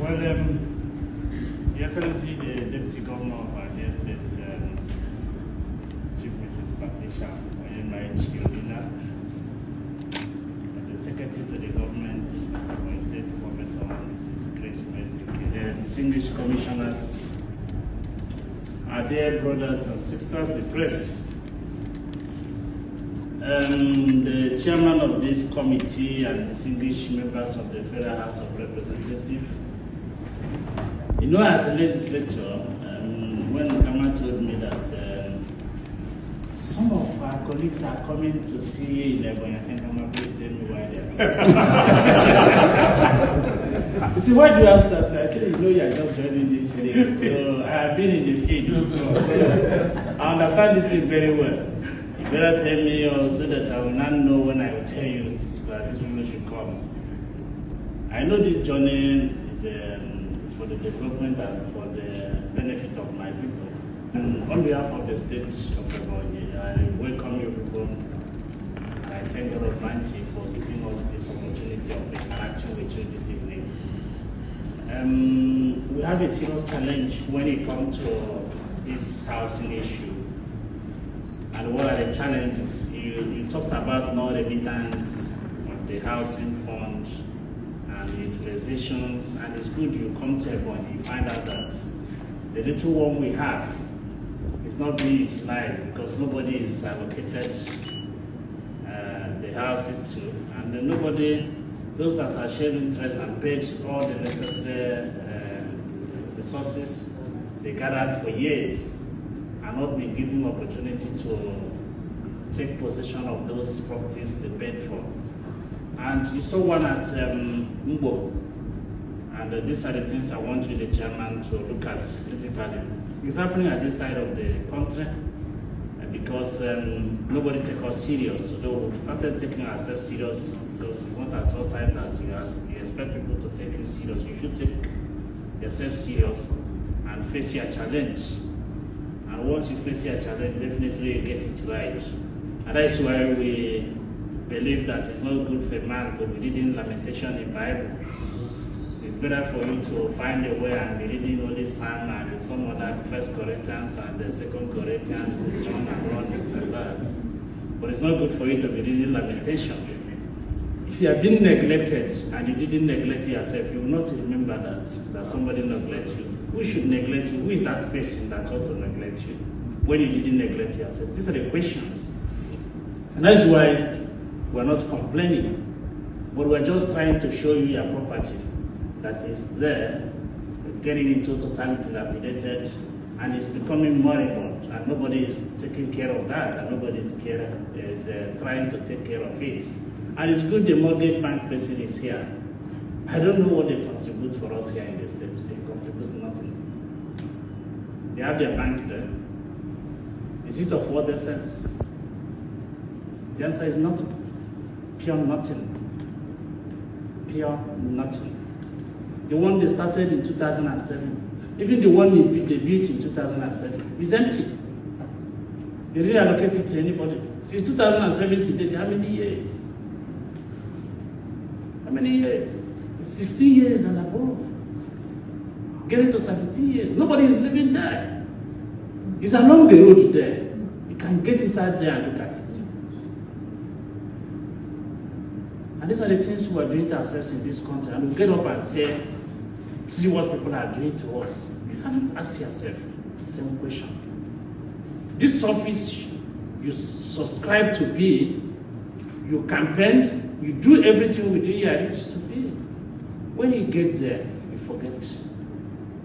Your Excellency, the Deputy Governor of our State, Chief Mrs. Patricia Oyemba, the Secretary to the Government of State, Professor Mrs. Grace Presley, the distinguished commissioners, our dear brothers and sisters, the press, the chairman of this committee and distinguished members of the Federal House of Representatives. You know, as a legislator, when Kama told me that some of our colleagues are coming to see in Ebonyi, I said, Kama, please tell me why they are. You see, why do you ask that? I said, you know, you are just joining this field. So I have been in the field, so I understand this thing very well. You better tell me so that I will not know when I will tell you that these people should come. I know this journey is for the development and for the benefit of my people. And on behalf of the state of Ebonyi, I welcome you people. I thank God Almighty for giving us this opportunity of interacting with you this evening. We have a serious challenge when it comes to this housing issue. And what are the challenges? You talked about non-remittance of the housing fund and utilizations, and it's good you come to Ebonyi, you find out that the little one we have is not being utilized because nobody is allocated the houses to, and nobody, those that are shared interest and paid all the necessary resources they gathered for years are not being given opportunity to take possession of those properties they paid for. And you saw one at Mbang, and these are the things I want you, the chairman, to look at critically. It's happening at this side of the country because nobody takes us serious. So we started taking ourselves serious because it's not at all time that you expect people to take you serious. You should take yourself serious and face your challenge. And once you face your challenge, definitely you get it right. And that's why we believe that it's not good for a man to be reading lamentation in the Bible. It's better for you to find a way and be reading only Psalm and some other 1 Corinthians and the 2 Corinthians, and John and Romans and that. But it's not good for you to be reading lamentation. If you have been neglected and you didn't neglect yourself, you will not remember that somebody neglected you. Who should neglect you? Who is that person that ought to neglect you when you didn't neglect yourself? These are the questions. And that's why we're not complaining, but we're just trying to show you your property that is there, getting into totally dilapidated, and it's becoming moribund, and nobody is taking care of that, and nobody is trying to take care of it. And it's good the mortgage bank person is here. I don't know what they contribute for us here in the States. They contribute nothing. They have their bank there. Is it of what essence? The answer is nothing. Pure nothing. Pure nothing. The one they started in 2007, even the one they built in 2007, is empty. They didn't allocate it to anybody. Since 2007 to date, how many years? How many years? 16 years and above. Get it to 17 years. Nobody is living there. It's along the road there. You can get inside there and look at it. And these are the things we are doing to ourselves in this country. And we get up and say, see what people are doing to us. You haven't asked yourself the same question. This office you subscribe to be, you campaigned, you do everything within your reach to be. When you get there, you forget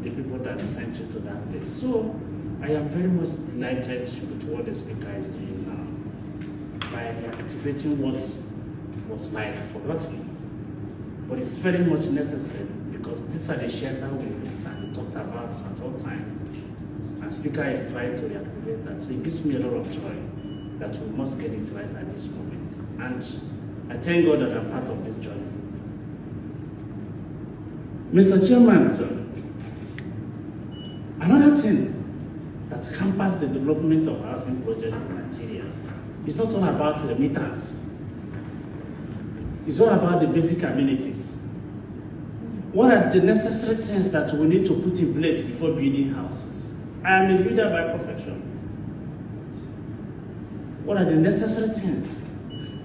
the people that sent you to that place. So I am very much delighted with what the speaker is doing now by reactivating what was like forgotten. But it's very much necessary because these are the shelter we talked about at all time. And speaker is trying to reactivate that. So it gives me a lot of joy that we must get it right at this moment. And I thank God that I'm part of this journey. Mr. Chairman, sir, another thing that hampers the development of housing projects in Nigeria is not all about remittance. It's all about the basic amenities. What are the necessary things that we need to put in place before building houses? I am a builder by profession. What are the necessary things?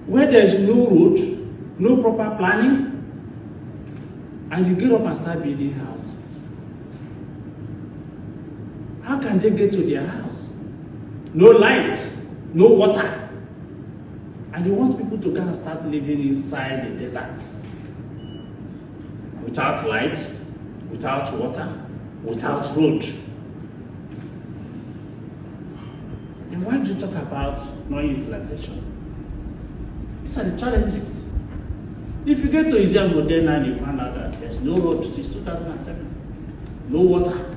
Where there is no road, no proper planning, and you get up and start building houses. How can they get to their house? No light, no water. And you want people to go and start living inside the desert. Without light, without water, without road. And why do you talk about non-utilization? These are the challenges. If you get to Izia Modena and you find out that there's no road since 2007, no water,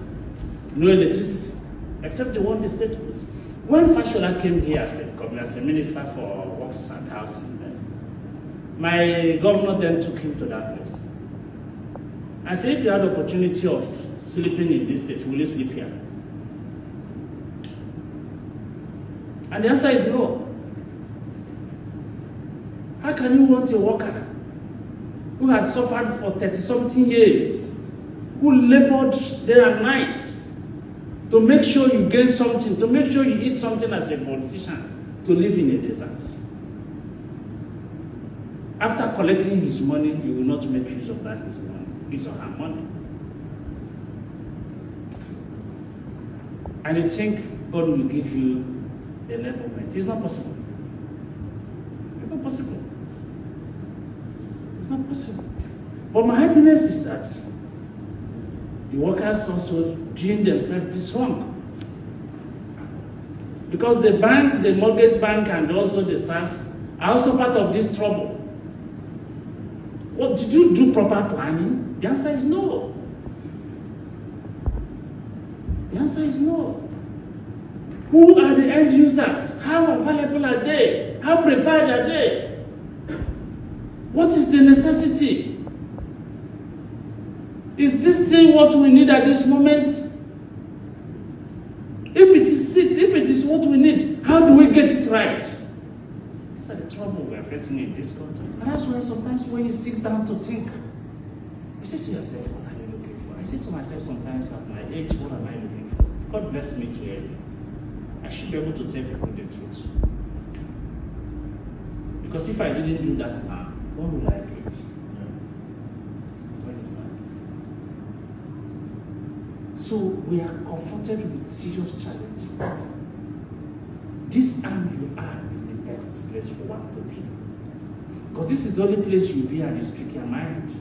no electricity, except the one the state put. When Fashola came here as a minister for works and housing, my governor then took him to that place. I said, if you had the opportunity of sleeping in this state, will you sleep here? And the answer is no. How can you want a worker who had suffered for 30-something years, who labored day and night to make sure you gain something, to make sure you eat something as a politician, to live in a desert? After collecting his money, you will not make use of that his money, his or her money. And you think God will give you a enablement. It's not possible. It's not possible. It's not possible. But my happiness is that the workers also doing themselves this wrong. Because the bank, the mortgage bank, and also the staffs are also part of this trouble. Well, did you do proper planning? The answer is no. The answer is no. Who are the end users? How available are they? How prepared are they? What is the necessity? Is this thing what we need at this moment? If it is what we need, how do we get it right? These are the trouble we are facing in this country. And that's why sometimes when you sit down to think, you say to yourself, what are you looking for? I say to myself sometimes at my age, what am I looking for? God bless me too early. I should be able to tell people the truth. Because if I didn't do that now, when will I do it? When is that? So we are confronted with serious challenges. This arm you are is the best place for one to be. Because this is the only place you'll be and you speak your mind.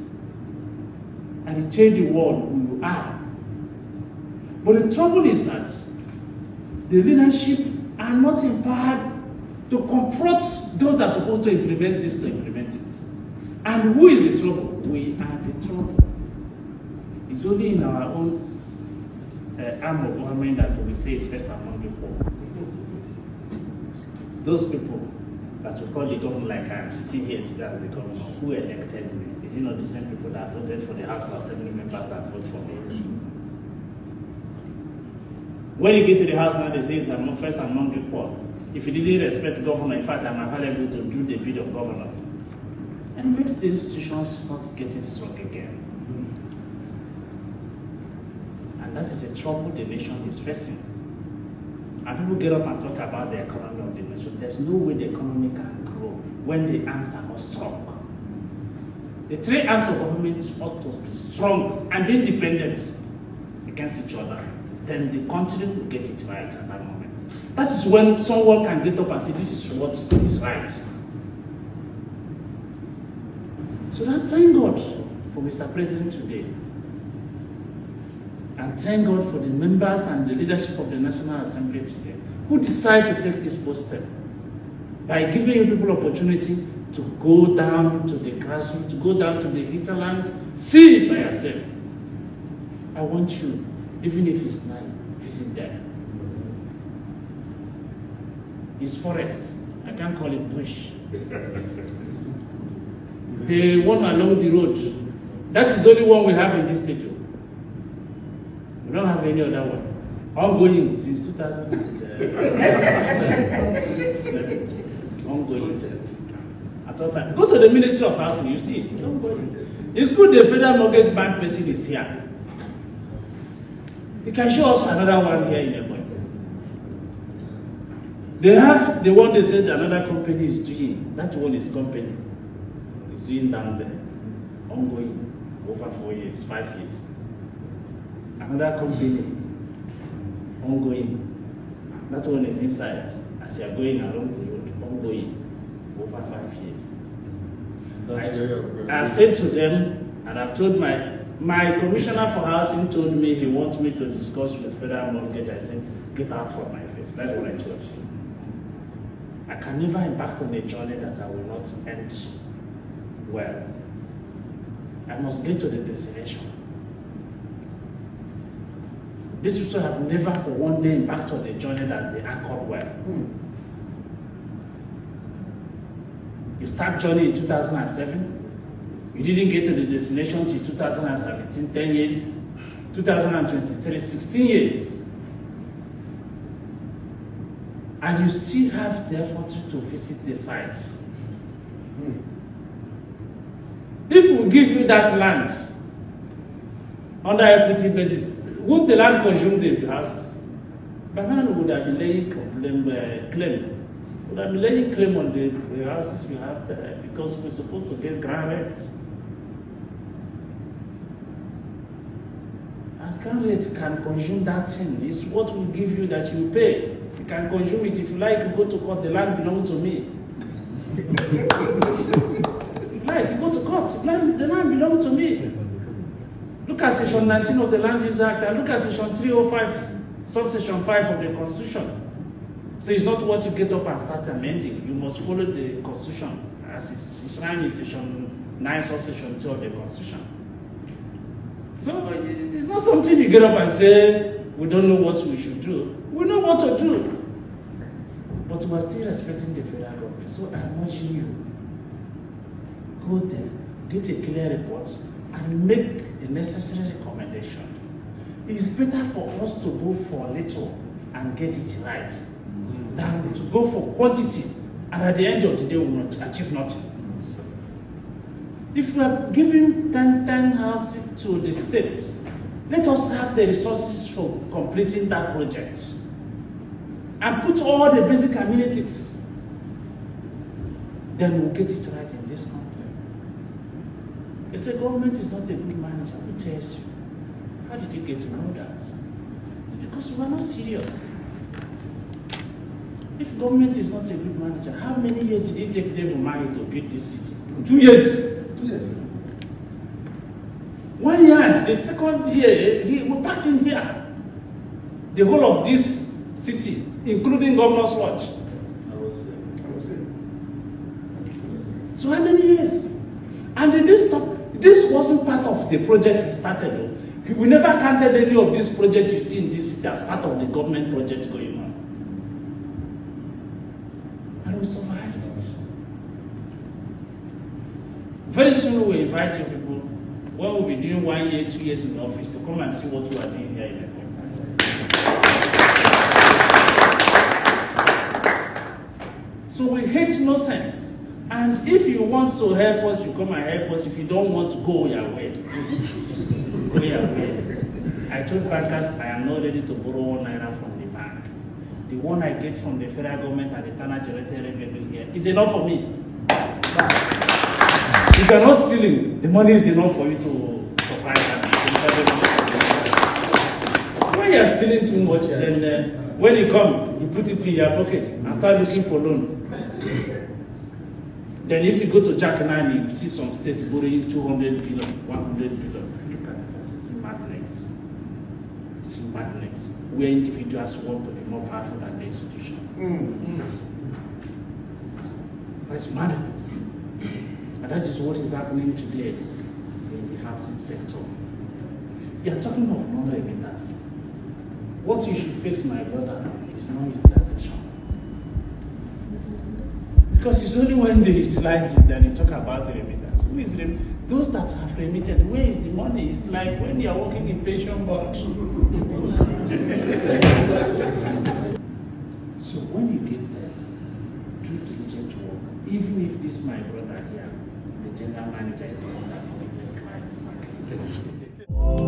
And you tell the world who you are. But the trouble is that the leadership are not empowered to confront those that are supposed to implement this to implement it. And who is the trouble? We are the trouble. It's only in our own arm of government that we say it's first among the poor. Those people that we call the government, like I'm sitting here today as the governor, who elected me? Is it not the same people that voted for the House of Assembly members that voted for me? When you get to the house now, they say it's first among the poor. If you didn't respect government, in fact, I'm available to do the bid of governor. And it makes the institutions not getting strong again. And that is a trouble the nation is facing. And people get up and talk about the economy of the nation. There's no way the economy can grow when the arms are not strong. The three arms of government ought to be strong and independent against each other. Then the country will get it right at that moment. That is when someone can get up and say, this is what is right. So that thank God for Mr. President today. And thank God for the members and the leadership of the National Assembly today, who decide to take this post step by giving you people opportunity to go down to the grassroots, to go down to the hinterland, see it by yourself. I want you, even if it's night, visit there. It's forest. I can't call it bush. The one along the road. That is the only one we have in this stadium. We don't have any other one. Ongoing since 2007. Ongoing. At all time. Go to the Ministry of Housing, you see it. It's ongoing. It's good the Federal Mortgage Bank person is here. You can show us another one here in Ebonyi. They have the one they said another company is doing. That one is company. It's doing down there. Ongoing. Over 4 years, 5 years. Another company. Ongoing. That one is inside. As you are going along the road. Ongoing. Over 5 years. I've said to them, and I've told my commissioner for housing told me he wants me to discuss with Federal Mortgage. I said, get out from my face. That's what I told you. I can never embark on a journey that I will not end well. I must get to the destination. These people have never for one day embarked on a journey that they anchored well. You start journey in 2007. You didn't get to the destination till 2017, 10 years. 2023, 16 years. And you still have the effort to visit the site. If we give you that land under equity basis, would the land consume the houses? Banana would have been laying claim. Would have been laying claim on the houses we have there because we're supposed to get ground rent. And ground rent can consume that thing. It's what we give you that you pay. You can consume it. If you like, you go to court, the land belongs to me. If you like, you go to court, the land belongs to me. Look at section 19 of the Land Use Act and look at section 305, subsection 5 of the Constitution. So it's not what you get up and start amending. You must follow the Constitution as it's enshrined in section 9, subsection 2 of the Constitution. So it's not something you get up and say, we don't know what we should do. We know what to do. But we're still respecting the federal government. So I'm urging you, go there, get a clear report, and make the necessary recommendation. It's better for us to go for little and get it right than to go for quantity and at the end of the day we will not achieve nothing. If we are giving 10 houses to the states, let us have the resources for completing that project and put all the basic amenities. Then we'll get it right in this country. They say government is not a good manager. Who tells you? How did you get to know that? Because we are not serious. If government is not a good manager, how many years did it take Devil Mari to build this city? 2 years. 2 years. 1 year, the second year, we packed in here. The whole of this city, including Governor's Lodge. I was there. So how many years? And did this stop? This wasn't part of the project he started. Though. We never counted any of this project you see in this city as part of the government project going on. And we survived it. Very soon we'll invite you people, when we'll be doing 1 year, 2 years in the office, to come and see what we are doing here in Ebonyi. So we hate nonsense. And if you want to help us, you come and help us. If you don't want to go your way, go your way. I told bankers I am not ready to borrow 1 naira from the bank. The one I get from the federal government and the internal generated revenue here is enough for me. If you are not stealing, the money is enough for you to survive. When you are stealing too much, then when you come, you put it in your pocket and start looking for loan. Then if you go to Jack 9, you see some states borrowing 200 billion, 100 billion. Look at it as it's madness. It's madness. Where individuals want to be more powerful than the institution. That's madness. And that is what is happening today in the housing sector. You are talking of non-remittance. What you should face, my brother, is non-utilization. Because it's only when they utilize it that they talk about the remittance. Who is those that have remitted? Where is the money? It's like when you are working in pension box. So when you get there, do diligent work. Even if this my brother here, the general manager is the one that committed crime. Thank you.